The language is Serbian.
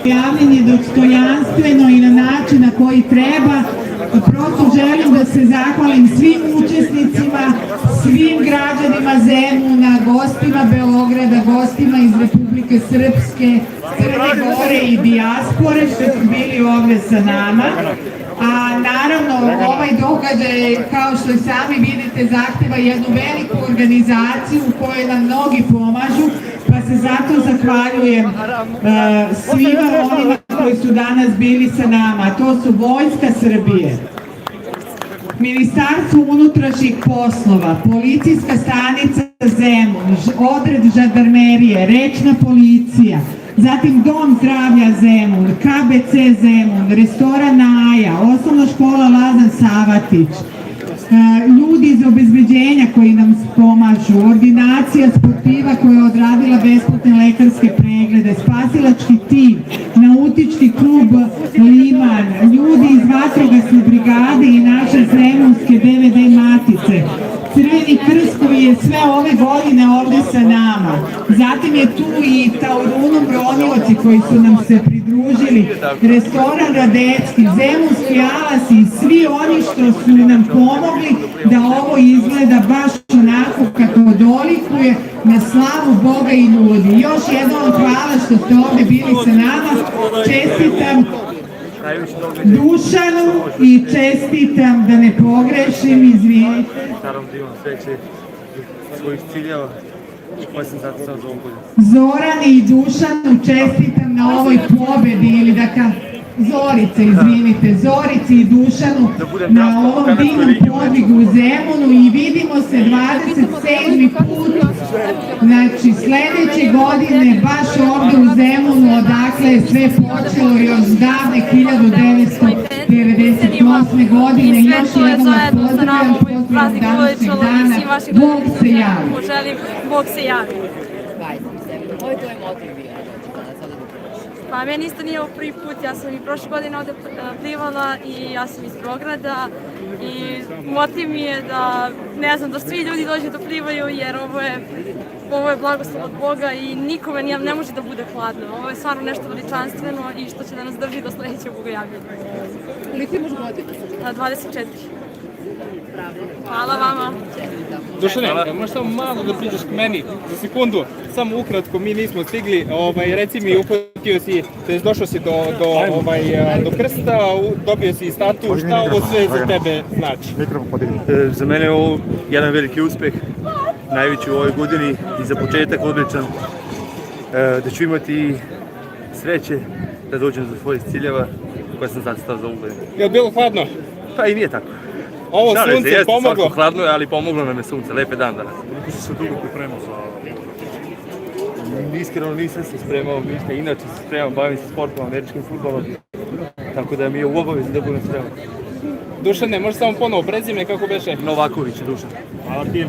Javljanje dostojanstveno i na način na koji treba. Prosto želim da se zahvalim svim učesnicima, svim građanima Zemuna, gostima Beograda, gostima iz Republike Srpske, Crne Gore i dijaspore što su bili ovde sa nama. A naravno ovaj događaj, kao što i sami vidite, zahteva jednu veliku organizaciju u kojoj nam mnogi pomažu, pa se zato zahvaljujem svima onima koji su danas bili sa nama, a to su Vojska Srbije, Ministarstvo unutrašnjih poslova, policijska stanica Zemun, odred žandarmerije, rečna policija, zatim Dom zdravlja Zemun, KBC Zemun, restoran Naja, osnovna škola Lazar Savatić, ljudi iz obezbeđenja koji nam pomažu, ordinacija sportiva koja je odradila besplatne lekarske preglede, spasilački tim, nautički klub Liman, ljudi iz vatrogasne brigade i naše zemunske DVD matice, Crveni krst koji je sve ove godine ovde sa nama. Zatim je tu i Taurunom Bronioci koji su nam se pridružili, restoran Radecki, Zemunski Alas i svi oni što su nam pomogli da ovo izgleda baš onako kako dolikuje na slavu Boga i ljudi. Još jednom hvala što ste ovde bili sa nama. Čestitam Dušanu i čestitam, da ne pogrešim, izvinite. Naravno da imam sreće svojih ciljeva, koji sam zato sam za ovom godinu. Zorani i Dušanu čestitam na ovoj pobedi ili da Zorice, izvinite, Zorici i Dušanu na ovom divnom podvigu u Zemunu i vidimo se 27. put, znači sledeće godine baš ovde u Zemunu odakle je sve počelo još davne 1998. godine. Još jednom vas pozdravljam današnjeg dana. Bog se javi. Bog se javi. Ovo je tvoj motiv bio. Pa meni isto nije ovo prvi put, ja sam i prošle godine ovde plivala i ja sam iz Beograda i motiv mi je da, ne znam, da svi ljudi dođu da plivaju jer ovo je blagoslov od Boga i nikome ne može da bude hladno. Ovo je stvarno nešto veličanstveno i što će da nas drži do sledećeg bogojavljenja. Koliko imaš godina? 24. Hvala vama. Dušane, možeš samo malo da priđeš k meni, za sekundu, samo ukratko, mi nismo stigli, reci mi, uputio si, to jest došao si do krsta, dobio si statu, šta ovo sve za tebe znači? Za mene je ovo jedan veliki uspeh, najveći u ovoj godini i za početak odličan, da ću imati sreće da dođem do svojih ciljeva koje sam zacrtao za ovu godinu. Je li bilo hladno? Pa i nije tako. Ovo sunce je pomoglo? Svako hladno je, ali pomoglo nam je sunce, lep je dan danas. Koliko si se dugo pripremao za... Iskreno nisam se spremao ništa, inače se spremam, bavim se sportom, američkim fudbalom, tako da mi je u obavezi da budem spreman. Dušane, možeš samo ponovo prezime kako beše? Novaković, Dušan. Hvala tim.